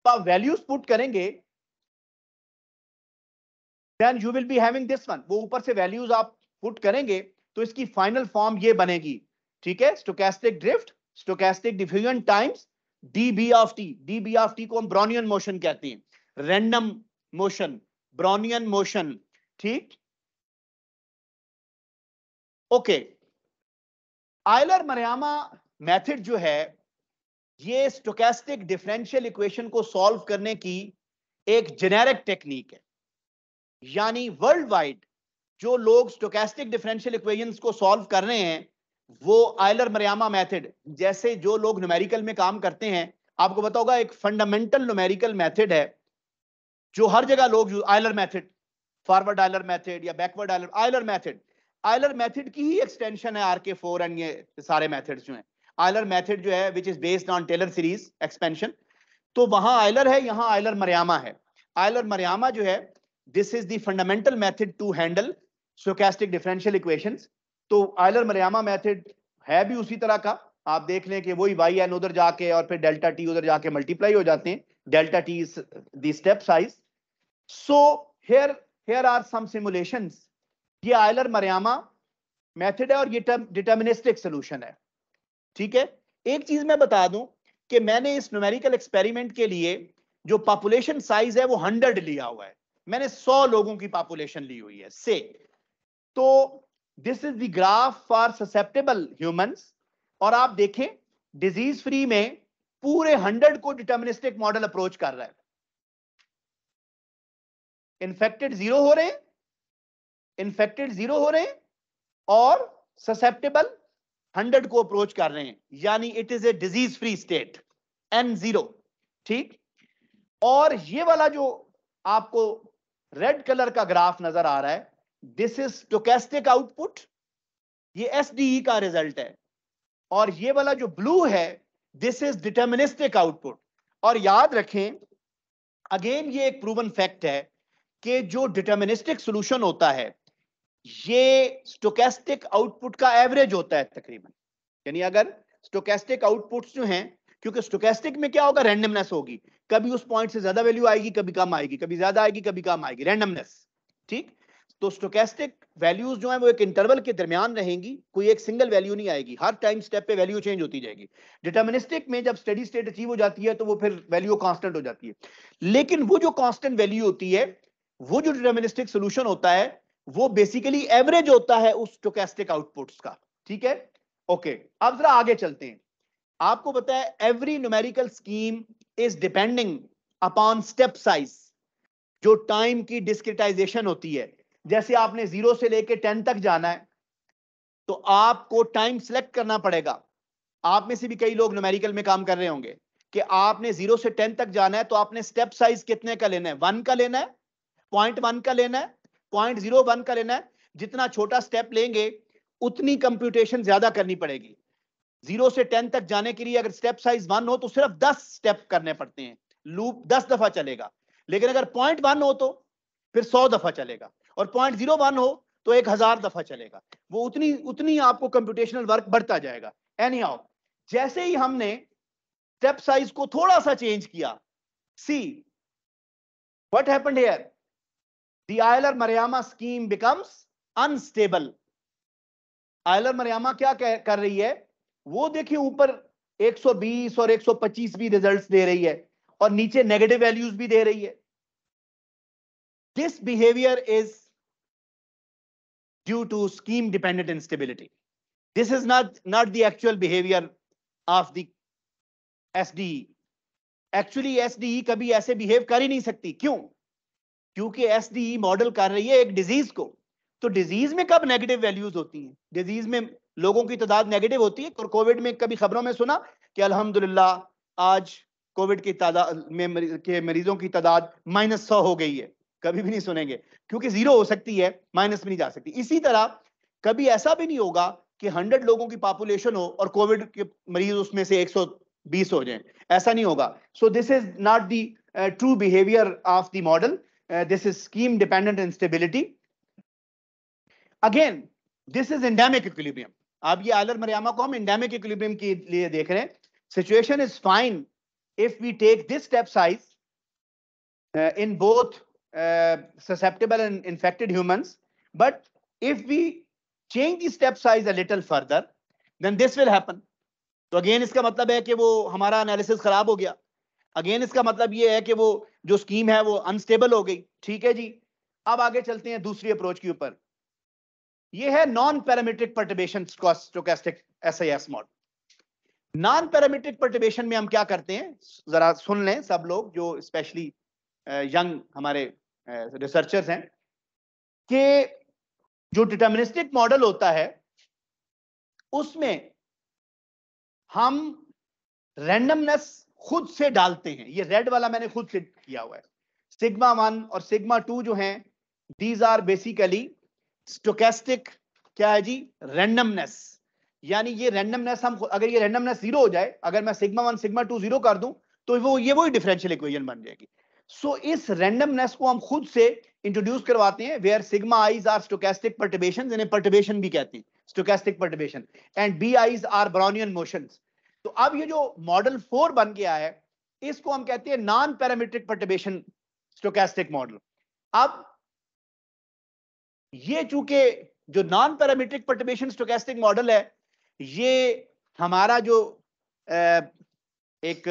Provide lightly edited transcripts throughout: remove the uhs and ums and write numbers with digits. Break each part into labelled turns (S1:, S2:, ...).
S1: आप values put करेंगे, then you will be having this one. वो ऊपर से वैल्यूज आप पुट करेंगे तो इसकी फाइनल फॉर्म ये बनेगी, ठीक है, stochastic drift, stochastic diffusion times dB of T. DB of T को हम ब्राउनियन मोशन कहते हैं, रैंडम मोशन, ब्राउनियन मोशन, ठीक। ओके, आयलर मरियामा मेथड जो है ये स्टोकेस्टिक डिफरेंशियल इक्वेशन को सॉल्व करने की एक जेनेरिक टेक्निक है। यानी वर्ल्ड वाइड जो लोग स्टोकेस्टिक डिफरेंशियल इक्वेशंस को सॉल्व कर रहे हैं वो आयलर मरियामा मेथड, जैसे जो लोग न्यूमेरिकल में काम करते हैं, आपको पता होगा एक फंडामेंटल न्यूमेरिकल मेथड है जो हर जगह लोग, Euler method, forward Euler method या backward Euler method, Euler method की ही एक्सटेंशन है RK4 एंड ये सारे मेथड्स जो हैं। आयलर मेथड जो है which is based on Taylor series expansion, तो वहां आयलर है, यहां आयलर मरियामा है। आयलर मरियामा जो है this is the fundamental method to handle stochastic differential equations. तो आयलर मरियामा मेथड है भी उसी तरह का, आप देख लें कि वही वाई एन उधर जाके और फिर डेल्टा टी उधर जाके मल्टीप्लाई हो जाते हैं, delta T is the step size. So here are some simulations। ये आयलर मरियामा मेथड है और ये डिटर्मिनिस्टिक सॉल्यूशन है, ठीक है। एक चीज मैं बता दूं कि मैंने इस न्यूमेरिकल एक्सपेरिमेंट के लिए जो पॉपुलेशन साइज है वो 100 लिया हुआ है, मैंने 100 लोगों की पॉपुलेशन ली हुई है से। तो this is the graph for susceptible humans, और आप देखें डिजीज फ्री में पूरे 100 को डिटर्मिनिस्टिक मॉडल अप्रोच कर रहा है। इन्फेक्टेड 0 हो रहे हैं, इन्फेक्टेड 0 हो रहे हैं और ससेप्टेबल 100 को अप्रोच कर रहे हैं, यानी it is a disease free state N0, ठीक। और ये वाला जो आपको रेड कलर का ग्राफ नजर आ रहा है दिस इज स्टोकेस्टिक आउटपुट, ये SDE का रिजल्ट है। और ये वाला जो ब्लू है दिस इज डिटर्मिनिस्टिक आउटपुट। और याद रखें अगेन ये एक प्रूवन फैक्ट है कि जो डिटर्मिनिस्टिक सॉल्यूशन होता है ये स्टोकेस्टिक आउटपुट का एवरेज होता है तकरीबन। यानी अगर स्टोकेस्टिक आउटपुट्स जो हैं, क्योंकि स्टोकेस्टिक में क्या होगा, रैंडमनेस होगी, कभी उस पॉइंट से ज्यादा वैल्यू आएगी, कभी कम आएगी, कभी ज्यादा आएगी, कभी कम आएगी, रैंडमनेस, ठीक। तो स्टोकेस्टिक वैल्यूज जो है वो एक इंटरवल के दरमियान रहेंगी, कोई एक सिंगल वैल्यू नहीं आएगी, हर टाइम स्टेप पे वैल्यू चेंज होती जाएगी। डिटर्मिनिस्टिक में जब स्टेडी स्टेट अचीव हो जाती है तो वो फिर वैल्यू कांस्टेंट हो जाती है। लेकिन वो जो कांस्टेंट वैल्यू होती है, वो जो डिटर्मिनिस्टिक सॉल्यूशन होता है वो बेसिकली एवरेज होता है उस स्टोकेस्टिक आउटपुट्स का, ठीक है। ओके, अब जरा आगे चलते हैं। आपको पता है every numerical scheme is depending upon step size, जो टाइम की डिस्क्रिटाइजेशन होती है। जैसे आपने 0 से लेके 10 तक जाना है तो आपको टाइम सिलेक्ट करना पड़ेगा। आप में से भी कई लोग न्यूमेरिकल में काम कर रहे होंगे कि आपने 0 से 10 तक जाना है तो आपने स्टेप साइज कितने का लेना है, 1 का लेना है, 0.1 का लेना है, 0.01 का लेना है। जितना छोटा स्टेप लेंगे उतनी कंप्यूटेशन ज्यादा करनी पड़ेगी। 0 से 10 तक जाने के लिए अगर स्टेप साइज 1 हो तो सिर्फ 10 स्टेप करने पड़ते हैं, लूप 10 दफा चलेगा। लेकिन अगर 0.1 हो तो फिर 100 दफा चलेगा, और 0.01 हो तो 1000 दफा चलेगा। वो उतनी उतनी आपको कंप्यूटेशनल वर्क बढ़ता जाएगा। एनी हाउ, जैसे ही हमने स्टेप साइज को थोड़ा सा चेंज किया, see what happened here, the Euler Maruyama scheme becomes unstable. Euler Maruyama क्या कर रही है, वो देखिए ऊपर 120 और 125 भी रिजल्ट्स दे रही है और नीचे नेगेटिव वैल्यूज भी दे रही है। This behaviour is due to scheme dependent instability. This is not the actual behaviour of the SDE। Actually SDE कभी ऐसे बिहेव कर ही नहीं सकती। क्यों? क्योंकि SDE मॉडल कर रही है एक डिजीज को। तो डिजीज में कब नेगेटिव वैल्यूज होती हैं? डिजीज में लोगों की तादाद नेगेटिव होती है। और कोविड में कभी खबरों में सुना कि अल्हम्दुलिल्लाह आज कोविड की तादाद में के मरीजों की तादाद -100 हो गई है? कभी भी नहीं सुनेंगे, क्योंकि 0 हो सकती है, माइनस में नहीं जा सकती। इसी तरह कभी ऐसा भी नहीं होगा कि 100 लोगों की पॉपुलेशन हो और कोविड के मरीज उसमें से 120 हो जाएं, ऐसा नहीं होगा। सो this is not the true behaviour of the model, this is scheme dependent instability. Again this is endemic equilibrium. अब ये आयलर मरियामा को हम एंडेमिक इक्विलिब्रियम के लिए देख रहे हैं। Situation is fine if we take this step size in both susceptible and infected humans. But if we change the step size a little further, then this will happen. तो again इसका मतलब है कि वो हमारा एनालिसिस खराब हो गया. अगेन इसका मतलब ये है कि वो जो स्कीम है वो अनस्टेबल हो गई. ठीक है जी. अब आगे चलते हैं दूसरी अप्रोच के ऊपर. ये है non parametric perturbation stochastic SIS model. Non parametric perturbation में हम क्या करते हैं, जरा सुन लें सब लोग जो स्पेशली यंग हमारे रिसर्चर्स हैं, कि जो डिटर्मिनिस्टिक मॉडल होता है उसमें हम रैंडमनेस खुद से डालते हैं. ये रेड वाला मैंने खुद से किया हुआ है. सिग्मा 1 और सिग्मा 2 जो हैं, दीज आर बेसिकली स्टोकेस्टिक, क्या है जी, रैंडमनेस. यानी ये रैंडमनेस हम, अगर ये रैंडमनेस 0 हो जाए, अगर मैं सिग्मा 1 सिग्मा 2 0 कर दूं, तो वो ये वही डिफरेंशियल इक्वेशन बन जाएगी. सो इस रैंडमनेस को हम खुद से इंट्रोड्यूस करवाते हैं, where sigma i's are stochastic perturbations, इन्हें पर्टर्बेशन भी कहते हैं, stochastic perturbation, and B i's are Brownian motions. तो अब ये जो मॉडल 4 बन गया है, इसको हम कहते हैं non parametric perturbation stochastic model. अब ये चूंकि जो non parametric perturbation stochastic model है, ये हमारा जो एक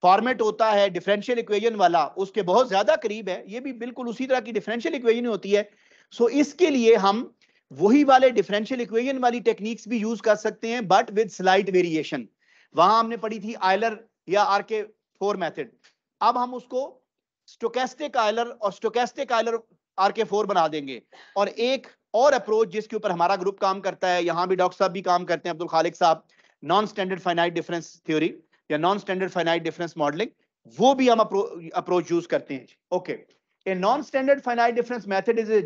S1: फॉर्मेट होता है डिफरेंशियल इक्वेशन वाला, उसके बहुत ज्यादा करीब है. ये भी बिल्कुल उसी तरह की डिफरेंशियल इक्वेशन होती है. सो इसके लिए हम वही वाले डिफरेंशियल इक्वेशन वाली टेक्निक्स भी यूज कर सकते हैं, बट विद स्लाइट वेरिएशन. वहां हमने पढ़ी थी आयलर या RK4 मेथड. अब हम उसको स्टोकेस्टिक आयलर और स्टोकेस्टिक आयलर RK4 बना देंगे. और एक और अप्रोच जिसके ऊपर हमारा ग्रुप काम करता है, यहां भी डॉक्टर साहब भी काम करते हैं, अब्दुल खालिक साहब, non standard finite difference theory या non standard finite difference modelling, वो भी हम अप्रोच यूज करते हैं. Okay, a non standard finite difference method is a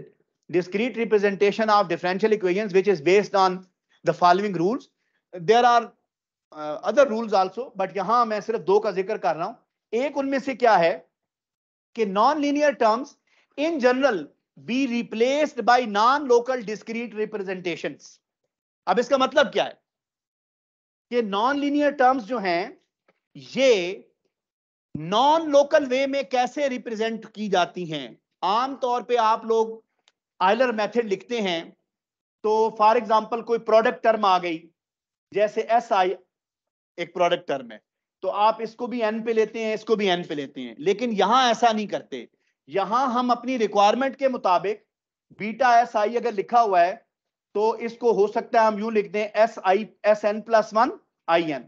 S1: discrete representation of differential equations which is based on the following rules. There are other rules also, but यहां मैं सिर्फ 2 का जिक्र कर रहा हूं. एक उनमें से क्या है कि non-linear terms in general be replaced by non-local discrete representations. अब इसका मतलब क्या है कि non-linear terms जो हैं ये non-local वे में कैसे रिप्रेजेंट की जाती हैं. आमतौर पे आप लोग आयलर मेथड लिखते हैं तो फॉर एग्जांपल कोई प्रोडक्ट टर्म आ गई, जैसे SI एक प्रोडक्ट टर्म है, तो आप इसको भी n पे लेते हैं, इसको भी n पे लेते हैं. लेकिन यहां ऐसा नहीं करते. यहां हम अपनी रिक्वायरमेंट के मुताबिक बीटा SI अगर लिखा हुआ है तो इसको हो सकता है हम यूं लिख दें SN+1 IN,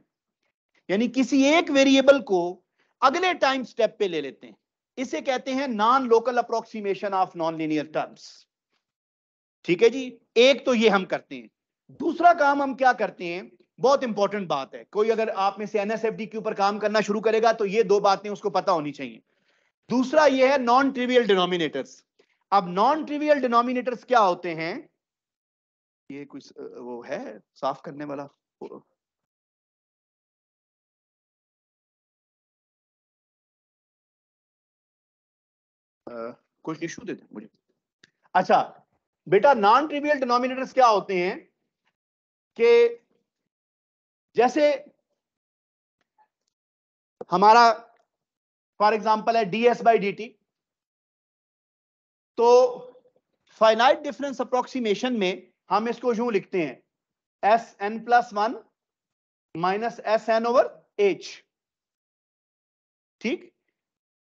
S1: यानी किसी एक वेरिएबल को अगले टाइम स्टेप पे ले लेते हैं. इसे कहते हैं non local approximation of non linear terms. ठीक है जी. एक तो ये हम करते हैं. दूसरा काम हम क्या करते हैं, बहुत इंपॉर्टेंट बात है, कोई अगर आप में से NSFD के ऊपर काम करना शुरू करेगा तो ये 2 बातें उसको पता होनी चाहिए. दूसरा ये है नॉन ट्रिवियल डिनोमिनेटर्स. अब नॉन ट्रिवियल डिनोमिनेटर्स क्या होते हैं, ये कुछ वो है साफ करने वाला, कुछ इशू देते मुझे. अच्छा बेटा, नॉन ट्रिवियल डिनोमिनेटर्स क्या होते हैं कि जैसे हमारा फॉर एग्जांपल है ds/dt, तो फाइनाइट डिफरेंस अप्रोक्सीमेशन में हम इसको यूं लिखते हैं SN+1 माइनस SN/h. ठीक,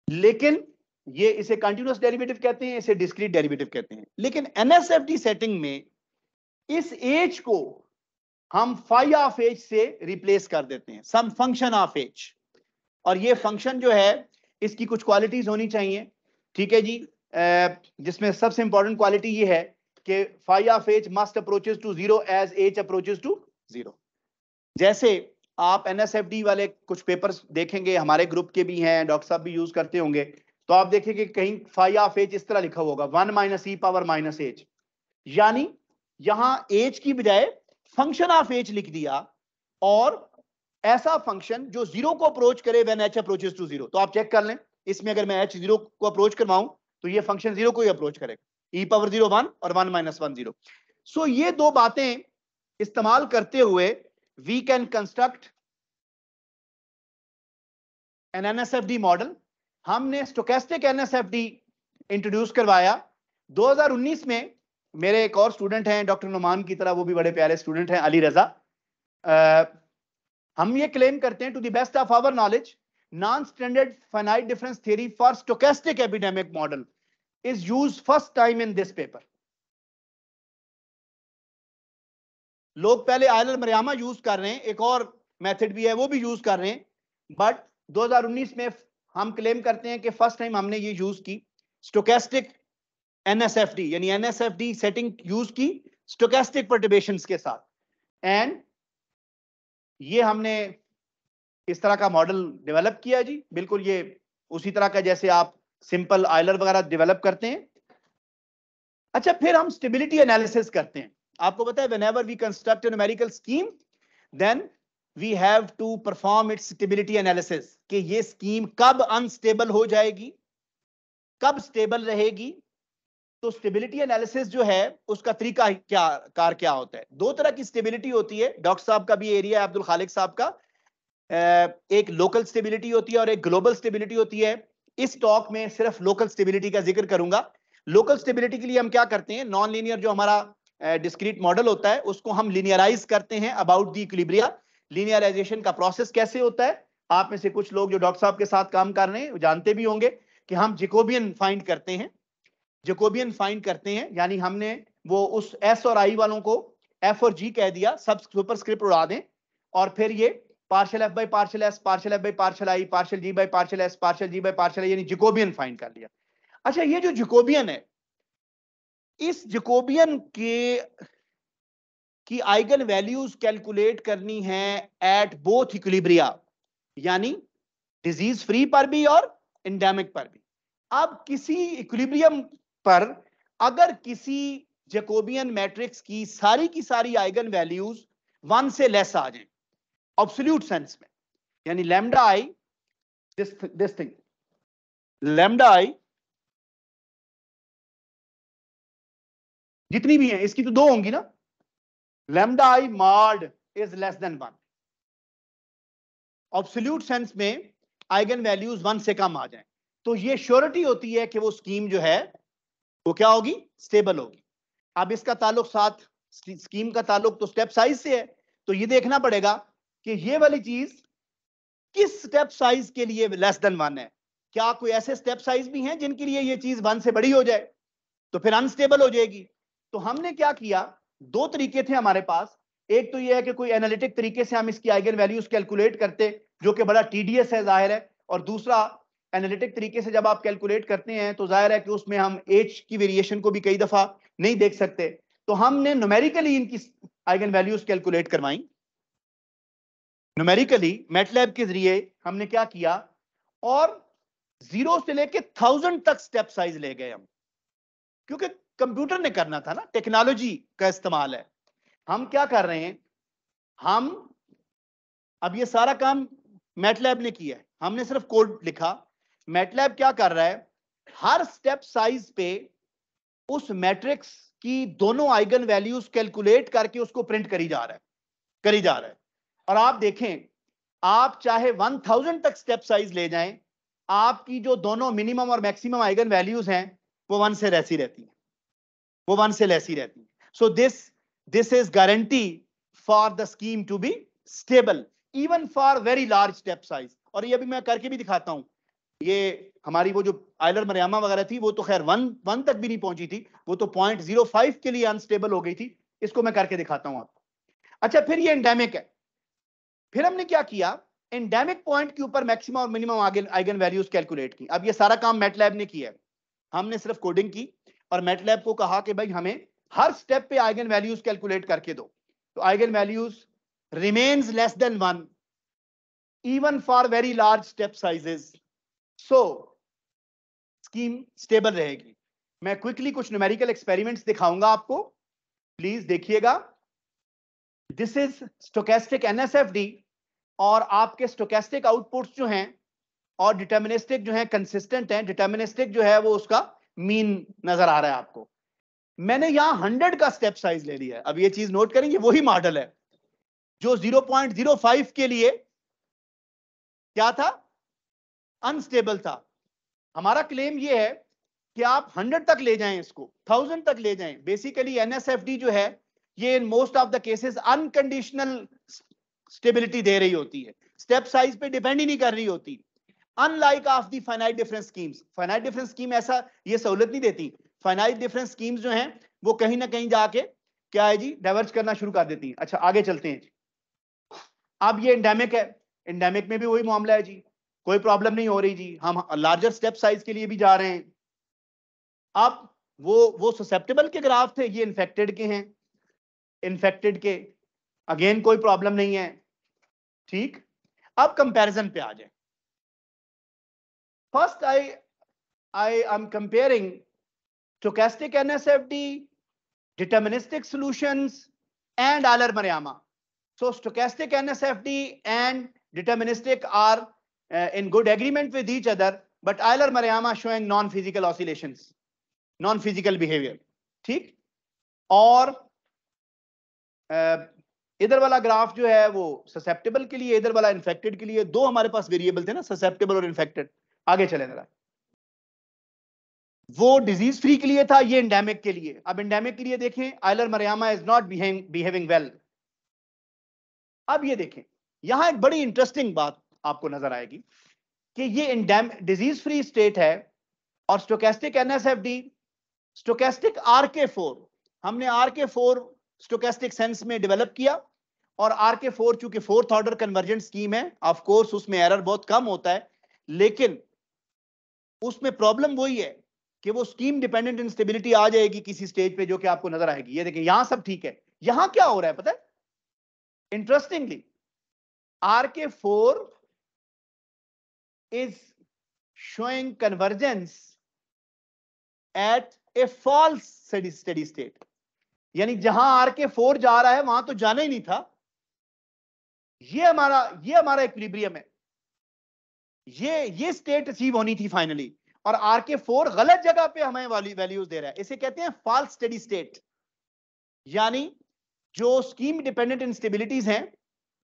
S1: लेकिन ये इसे कंटिन्यूअस डेरिवेटिव कहते हैं, इसे डिस्क्रीट डेरिवेटिव कहते हैं. लेकिन NSFD सेटिंग में इस h को हम phi ऑफ h से रिप्लेस कर देते हैं, सम फंक्शन ऑफ h. और ये फंक्शन जो है इसकी कुछ क्वालिटीज होनी चाहिए. ठीक है जी, जिसमें सबसे इंपॉर्टेंट क्वालिटी ये है कि phi of h must approaches to 0 as h approaches to 0. जैसे आप NSFD वाले कुछ पेपर्स देखेंगे, हमारे ग्रुप के भी हैं, डॉक्टर साहब भी यूज करते होंगे, तो आप देखेंगे कहीं phi ऑफ h इस तरह लिखा होगा 1 - e⁻⁻h, यानी यहां h की बजाय फंक्शन ऑफ h लिख दिया, और ऐसा फंक्शन जो 0 को अप्रोच करे व्हेन h अप्रोचेस टू 0. तो आप चेक कर लें, इसमें अगर मैं h 0 को अप्रोच करवाऊं तो ये फंक्शन 0 को ही अप्रोच करेगा, e⁻0 1 और 1 - 1 0. सो ये 2 बातें इस्तेमाल करते हुए we can construct an NSFD model. हमने स्टोकेस्टिक एनएसएफडी इंट्रोड्यूस करवाया। 2019 में मेरे एक और स्टूडेंट हैं डॉक्टर नुमान की तरह, वो भी बड़े प्यारे स्टूडेंट हैं, अली रजा। हम ये क्लेम करते हैं, to the best of our knowledge, non standard finite difference theory for stochastic epidemic model is used first time in this paper. लोग पहले आयलर मरियामा यूज कर रहे हैं, एक और मेथड भी है वो भी यूज कर रहे हैं, बट 2019 में हम क्लेम करते हैं कि फर्स्ट टाइम हमने ये यूज की स्टोकेस्टिक एनएसएफडी, यानी एनएसएफडी सेटिंग यूज की स्टोकेस्टिक परटर्बेशंस के साथ। एंड ये हमने इस तरह का मॉडल डेवलप किया जी, बिल्कुल ये उसी तरह का जैसे आप सिंपल आयलर वगैरह डेवलप करते हैं। अच्छा, फिर हम स्टेबिलिटी एनालिसिस करते हैं। आपको पता है whenever we construct a numerical scheme then we have to perform its stability analysis कि ये स्कीम कब अनस्टेबल हो जाएगी, कब स्टेबल रहेगी। तो स्टेबिलिटी एनालिसिस जो है उसका तरीका क्या होता है। दो तरह की स्टेबिलिटी होती है, डॉक्टर साहब का भी एरिया है, अब्दुल खालिक साहब का। एक लोकल स्टेबिलिटी होती है और एक ग्लोबल स्टेबिलिटी होती है। इस टॉक में सिर्फ लोकल स्टेबिलिटी का जिक्र करूंगा। लोकल स्टेबिलिटी के लिए हम क्या करते हैं, नॉन लीनियर जो हमारा डिस्क्रीट मॉडल होता है उसको हम लीनियराइज करते हैं अबाउट द इक्विलिब्रिया। लीनियराइजेशन का प्रोसेस कैसे होता है, आप में से कुछ लोग जो डॉक्टर साहब के साथ काम कर रहे हैं जानते भी होंगे कि हम जैकोबियन फाइंड करते हैं। जैकोबियन फाइंड करते हैं यानी हमने वो उस एस और आई वालों को एफ और जी कह दिया, सब सुपरस्क्रिप्ट उड़ा दें, और फिर ये partial F by partial S, partial F by partial I, partial G by partial S, partial G by partial I, यानी जैकोबियन फाइंड कर लिया। अच्छा, ये जो जैकोबियन है, इस जैकोबियन की आइगन वैल्यूज कैलकुलेट करनी है एट बोथ इक्विलिब्रिया, यानी डिजीज फ्री पर भी और एंडेमिक पर भी। अब किसी इक्विलिब्रियम पर अगर किसी जैकोबियन मैट्रिक्स की सारी आइगन वैल्यूज 1 से लेस आ जाएं एब्सोल्यूट सेंस में, यानी lambda I this thing, lambda I जितनी भी है इसकी तो 2 होंगी ना, lambda I mod is less than 1, absolute sense में आइगन वैल्यूज 1 से कम आ जाएं, तो ये श्योरिटी होती है कि वो स्कीम जो है वो क्या होगी, स्टेबल होगी। अब इसका ताल्लुक साथ स्कीम का ताल्लुक तो स्टेप साइज से है, तो ये देखना पड़ेगा कि ये वाली चीज किस स्टेप साइज के लिए लेस देन 1 है। क्या कोई ऐसे स्टेप साइज भी हैं जिनके लिए ये चीज 1 से बड़ी हो जाए तो फिर अनस्टेबल हो जाएगी। तो हमने क्या किया, 2 तरीके थे हमारे पास। एक तो ये है कि कोई एनालिटिक तरीके से हम इसकी आइगन वैल्यूज कैलकुलेट करते, जो कि बड़ा टीडीएस है जाहिर है, और दूसरा एनालिटिक तरीके से जब आप कैलकुलेट करते हैं तो जाहिर है कि उसमें हम एज की वेरिएशन को भी कई दफा नहीं देख सकते, तो हमने न्यूमेरिकली इनकी आइगन वैल्यूज कैलकुलेट करवाई। न्यूमेरिकली मैटलैब के जरिए हमने क्या किया, और 0 से लेके 1000 तक स्टेप साइज ले गए हम, क्योंकि कंप्यूटर ने करना था ना, टेक्नोलॉजी का इस्तेमाल है। हम क्या कर रहे हैं, हम अब ये सारा काम मैटलैब ने किया है, हमने सिर्फ कोड लिखा। मैटलैब क्या कर रहा है, हर स्टेप साइज पे उस मैट्रिक्स की दोनों आइगन वैल्यूज कैलकुलेट करके उसको प्रिंट करी जा रहा है। और आप देखें, आप चाहे 1000 तक स्टेप साइज ले जाएं, आपकी जो दोनों मिनिमम और मैक्सिमम आइगन वैल्यूज हैं वो 1 से लेस ही रहती हैं, वो 1 से लेस ही रहती हैं। So this is guarantee for the scheme to be stable even for very large step size. और ये अभी मैं करके भी दिखाता हूं। ये हमारी वो जो आयलर मरियामा वगैरह थी वो तो खैर 1 तक भी नहीं पहुंची थी, वो तो 0.05 के लिए अनस्टेबल हो गई थी। इसको मैं करके दिखाता हूं आपको। अच्छा, फिर ये एंडेमिक है। फिर हमने क्या किया, एंडेमिक पॉइंट के ऊपर मैक्सिमम और मिनिमम आइगन वैल्यूज कैलकुलेट की। अब ये सारा काम मैटलैब ने किया है, हमने सिर्फ कोडिंग की और मैटलैब को कहा कि भाई हमें हर स्टेप पे आइगन वैल्यूज कैलकुलेट करके दो। तो eigen values remains less than 1 even for very large step sizes, so scheme stable रहेगी। मैं क्विकली कुछ न्यूमेरिकल एक्सपेरिमेंट्स दिखाऊंगा आपको, प्लीज देखिएगा। दिस इज स्टोकेस्टिक एनएसएफडी, और आपके स्टोकेस्टिक आउटपुट्स जो हैं और डिटर्मिनिस्टिक जो है कंसिस्टेंट हैं। डिटर्मिनिस्टिक जो है वो उसका मीन नजर आ रहा है आपको। मैंने यहां 100 का स्टेप साइज ले लिया है। अब ये चीज नोट करेंगे, वही मॉडल है जो 0.05 के लिए क्या था, अनस्टेबल था। हमारा क्लेम ये है कि आप 100 तक ले जाएं, इसको 1000 तक ले जाएं। बेसिकली एनएसएफडी जो है ये in most of the cases unconditional stability दे रही होती है, स्टेप साइज पे डिपेंड ही नहीं कर रही होती, unlike of the finite difference schemes. Finite difference scheme ऐसा ये सहूलत नहीं देती। फाइनाइट डिफरेंस स्कीम्स जो हैं वो कहीं ना कहीं जाके क्या है जी, डाइवर्ज करना शुरू कर देती हैं। अच्छा आगे चलते हैं जी। अब ये एंडेमिक है, एंडेमिक में भी वही मामला है जी, कोई प्रॉब्लम नहीं हो रही जी, हम लार्जर स्टेप साइज के लिए भी जा रहे हैं। अब वो ससेप्टेबल के ग्राफ थे, ये इन्फेक्टेड के हैं, इन्फेक्टेड के अगेन कोई प्रॉब्लम नहीं है, ठीक। अब कंपैरिजन पे आ जाए। First I am comparing stochastic NSFD, deterministic solutions, and Euler-Maruyama. So stochastic NSFD and deterministic are in good agreement with each other, but Euler-Maruyama showing non-physical oscillations, non-physical behavior, ठीक। और इधर वाला ग्राफ जो है वो susceptible के लिए, इधर वाला इन्फेक्टेड के लिए। दो हमारे पास वेरिएबल थे ना, ससेप्टेबल और इन्फेक्टेड। आगे चले जरा, वो डिजीज फ्री के लिए था, ये एंडेमिक के लिए। अब एंडेमिक के लिए देखें, आइलर-मरियामा इज नॉट बिहेविंग वेल। अब ये देखें, यहां एक बड़ी इंटरेस्टिंग बात आपको नजर आएगी कि ये डिजीज फ्री स्टेट है और स्टोकेस्टिक एनएसएफडी, स्टोकेस्टिक आरके4, हमने आरके4 स्टोकेस्टिक सेंस में डेवलप किया, और आरके4 चूंकि फोर्थ ऑर्डर कन्वर्जेंट स्कीम है, ऑफ कोर्स उसमें एरर बहुत कम होता है, लेकिन उसमें प्रॉब्लम वही है कि वो स्कीम डिपेंडेंट इंस्टेबिलिटी आ जाएगी किसी स्टेज पे, जो कि आपको नजर आएगी। ये देखिए यहां सब ठीक है, यहां क्या हो रहा है पता है? Interestingly RK4 is showing convergence at a false steady state, यानी जहां RK4 जा रहा है वहां तो जाना ही नहीं था। ये हमारा इक्विलिब्रियम है, ये स्टेट अचीव होनी थी फाइनली, और RK4 गलत जगह पे हमें वैल्यूज दे रहा है। इसे कहते हैं फॉल्स स्टेडी स्टेट, यानी जो स्कीम डिपेंडेंट इंस्टेबिलिटीज हैं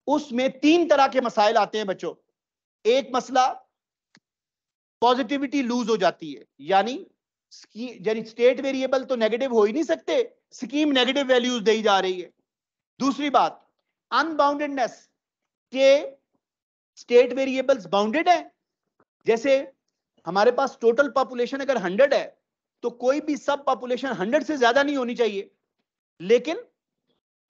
S1: उसमें तीन तरह के मसाइल आते हैं बच्चों। एक मसला पॉजिटिविटी लूज हो जाती है, यानी स्टेट वेरिएबल तो नेगेटिव हो ही नहीं सकते, स्कीम नेगेटिव वैल्यूज दी जा रही है। दूसरी बात अनबाउंडेडनेस के स्टेट वेरिएबल्स बाउंडेड है, जैसे हमारे पास टोटल पॉपुलेशन अगर 100 है तो कोई भी सब पॉपुलेशन 100 से ज्यादा नहीं होनी चाहिए, लेकिन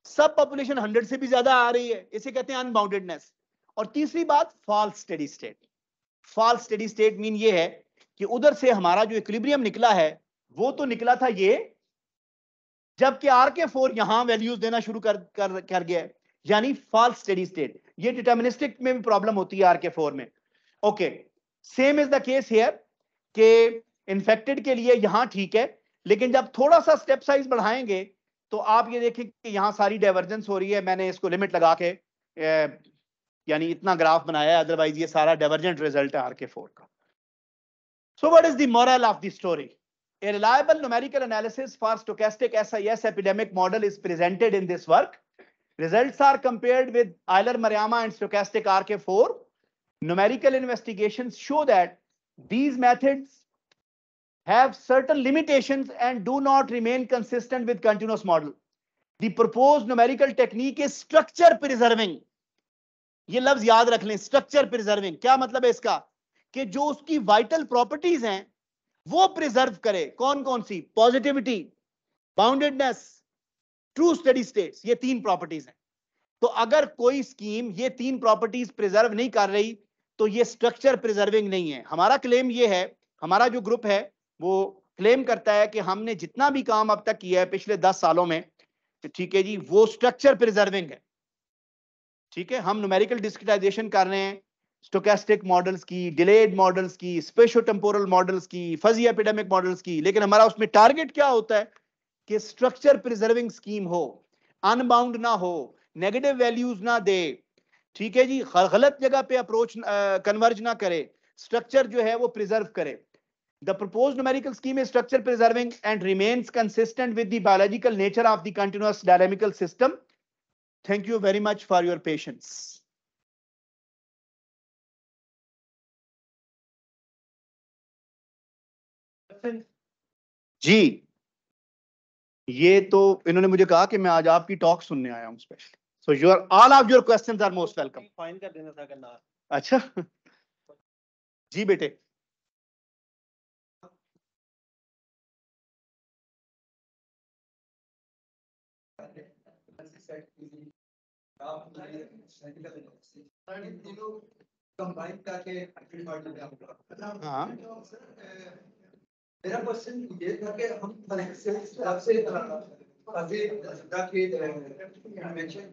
S1: सब पॉपुलेशन 100 से भी ज्यादा आ रही है, इसे कहते हैं अनबाउंडेडनेस। और तीसरी बात false steady state. False steady state mean ये है कि उधर से हमारा जो इक्विलिब्रियम निकला है वो तो निकला था ये, जबकि RK4 यहां वैल्यूज देना शुरू कर गया है, यानी फॉल्स स्टेडी स्टेट। ये डिटर्मिनिस्टिक में भी प्रॉब्लम होती है RK4 में। Okay, same is the case here के इन्फेक्टेड के लिए यहां ठीक है, लेकिन जब थोड़ा सा स्टेप साइज बढ़ाएंगे तो आप ये देखें कि यहां सारी डाइवर्जेंस हो रही है। मैंने इसको लिमिट लगा के यानी इतना ग्राफ बनाया है, अदरवाइज ये सारा डाइवर्जेंट रिजल्ट है RK4 का। So what is the moral of the story? A reliable numerical analysis for stochastic SIS epidemic model is presented in this work. Results are compared with Euler-Maruyama and stochastic RK4. Numerical investigations show that these methods have certain limitations and do not remain consistent with continuous model. The proposed numerical technique is structure preserving. ये लफ्ज याद रख लें, structure preserving. क्या मतलब है इसका? कि जो उसकी वाइटल प्रॉपर्टीज हैं वो प्रिजर्व करे। कौन कौन सी? Positivity, boundedness, true steady states, ये तीन प्रॉपर्टीज हैं। तो अगर कोई स्कीम ये तीन प्रॉपर्टीज प्रिजर्व नहीं कर रही तो ये स्ट्रक्चर प्रिजर्विंग नहीं है। हमारा क्लेम ये है, हमारा जो ग्रुप है वो क्लेम करता है कि हमने जितना भी काम अब तक किया है पिछले 10 सालों में, ठीक है जी, वो स्ट्रक्चर प्रिजर्विंग है। ठीक है, हम न्यूमेरिकल डिस्क्रिटाइजेशन कर रहे हैं स्टोकेस्टिक मॉडल्स की, डिलेड मॉडल्स की, स्पेशो टेम्पोरल मॉडल्स की, फजी एपिडेमिक मॉडल्स की, लेकिन हमारा उसमें टारगेट क्या होता है कि स्ट्रक्चर प्रिजर्विंग स्कीम हो, अनबाउंड ना हो, नेगेटिव वैल्यूज ना दे, ठीक है जी, गलत जगह पे अप्रोच कन्वर्ज ना करे, स्ट्रक्चर जो है वो प्रिजर्व करे। The proposed numerical scheme is structure preserving and remains consistent with the biological nature of the continuous dynamical system. Thank you very much for your patience. जी, ये तो इन्होंने मुझे कहा कि मैं आज आपकी टॉक सुनने आया हूँ specially. So your all of your questions are most welcome.
S2: Fine कर देना था करना।
S1: अच्छा जी बेटे। हाँ,
S2: मेरा क्वेश्चन ये था कि हम आपसे अभी मेंशन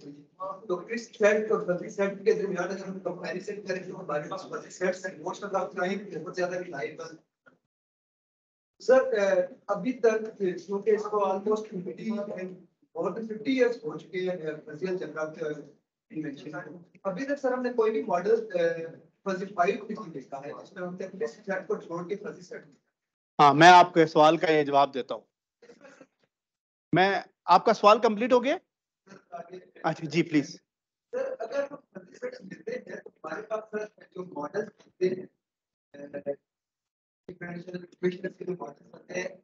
S2: तो इस सेट और फजी सेट के दरमियान अगर हम कंपैरिजन करें तो हमारे पास फजी सेट से मोस्ट ऑफ द टाइम बहुत ज्यादा रिलायबल सर अभी तक क्योंकि इसको ऑलमोस्ट 50 इयर्स हो चुके हैं फजील जगह इन्वेंशन अभी तक सर हमने कोई भी मॉडल फजी 5 नहीं देखा है जिसमें हमने अपने सेट को छोड़ के फजी सेट।
S1: हाँ, मैं आपके सवाल का ये जवाब देता हूँ। मैं आपका सवाल कंप्लीट हो गया? अच्छा जी प्लीज।
S2: सर अगर हम फजी सेट लेते हैं तो हमारे पास सर जो मॉडल्स होते हैं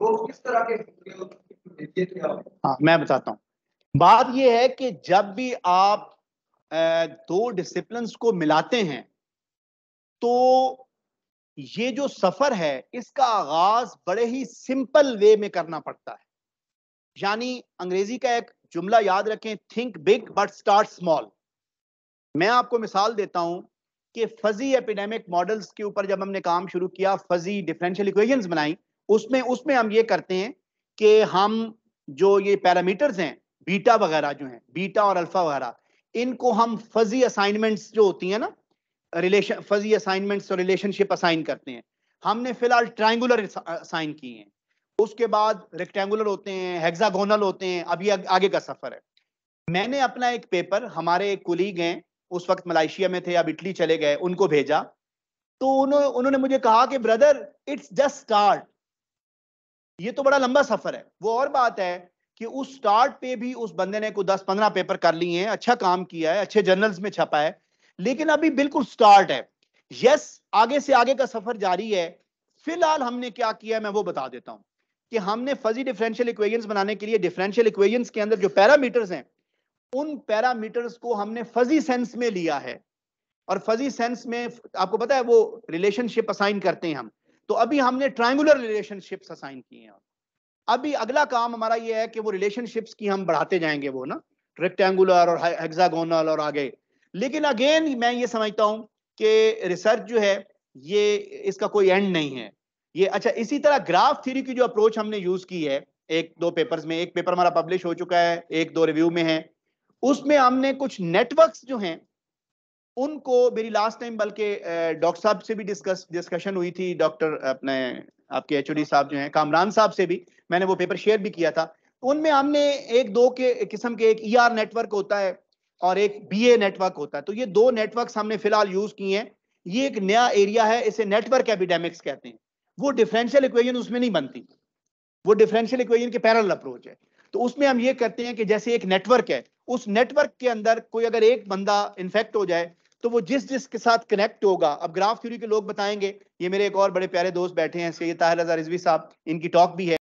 S2: वो किस तरह के
S1: हाँ, मैं बताता हूँ। बात यह है कि जब भी आप दो डिसिप्लिन्स को मिलाते हैं तो ये जो सफर है इसका आगाज बड़े ही सिंपल वे में करना पड़ता है। यानी अंग्रेजी का एक जुमला याद रखें, think big but start small. मैं आपको मिसाल देता हूं कि फजी एपिडेमिक मॉडल्स के ऊपर जब हमने काम शुरू किया, फजी डिफरेंशियल इक्वेशंस बनाई, उसमें हम ये करते हैं कि हम जो ये पैरामीटर्स हैं बीटा वगैरह जो हैं, बीटा और अल्फा वगैरह, इनको हम फजी असाइनमेंट्स जो होती हैं ना, रिलेशन फजी असाइनमेंट्स और रिलेशनशिप असाइन करते हैं। हमने फिलहाल ट्रायंगुलर असाइन किए हैं, उसके बाद रेक्टेंगुलर होते हैं, हेक्सागोनल होते हैं, अभी आगे का सफर है। मैंने अपना एक पेपर, हमारे एक कुलीग हैं उस वक्त मलेशिया में थे, अब इटली चले गए, उनको भेजा तो उन्होंने मुझे कहा कि ब्रदर इट्स जस्ट स्टार्ट, ये तो बड़ा लंबा सफर है। वो और बात है कि उस स्टार्ट पे भी उस बंदे ने को 10-15 पेपर कर लिए हैं, अच्छा काम किया है, अच्छे जर्नल्स में छपा है, लेकिन अभी बिल्कुल स्टार्ट है। यस, आगे से आगे का सफर जारी है। फिलहाल हमने क्या किया है मैं वो बता देता हूं कि हमने फजी डिफरेंशियल इक्वेशंस बनाने के लिए डिफरेंशियल इक्वेशंस के अंदर जो पैरामीटर्स हैं उन पैरामीटर्स को हमने फजी सेंस में लिया है। और फजी सेंस में आपको पता है वो रिलेशनशिप असाइन करते हैं हम, तो अभी हमने ट्रायंगुलर रिलेशनशिप्स असाइन किए हैं। अभी अगला काम हमारा ये है कि वो रिलेशनशिप्स की हम बढ़ाते जाएंगे, वो ना रेक्टेंगुलर और हेक्सागोनल और आगे। लेकिन अगेन मैं ये समझता हूं कि रिसर्च जो है ये इसका कोई एंड नहीं है ये। अच्छा, इसी तरह ग्राफ थ्योरी की जो अप्रोच हमने यूज की है एक दो पेपर्स में, एक पेपर हमारा पब्लिश हो चुका है, एक दो रिव्यू में है, उसमें हमने कुछ नेटवर्क्स जो हैं उनको, मेरी लास्ट टाइम बल्कि डॉक्टर साहब से भी डिस्कशन हुई थी, डॉक्टर अपने आपके एचओडी साहब जो हैं कामरान साहब से भी मैंने वो पेपर शेयर भी किया था। उनमें हमने एक दो के किस्म के, एक ईआर नेटवर्क होता है और एक बीए नेटवर्क होता है, तो ये दो नेटवर्क्स हमने फिलहाल यूज किए हैं। ये एक नया एरिया है, इसे नेटवर्क एपिडेमिक्स कहते हैं। वो डिफरेंशियल इक्वेशन उसमें नहीं बनती, वो डिफरेंशियल इक्वेशन के पैरेलल अप्रोच है। तो उसमें हम ये करते हैं कि जैसे एक नेटवर्क है, उस नेटवर्क के अंदर कोई अगर एक बंदा इन्फेक्ट हो जाए तो वो जिस के साथ कनेक्ट होगा, अब ग्राफ थ्योरी के लोग बताएंगे, ये मेरे एक और बड़े प्यारे दोस्त बैठे हैं सैयद ताहिर रज़ा रिजवी साहब, इनकी टॉक भी है।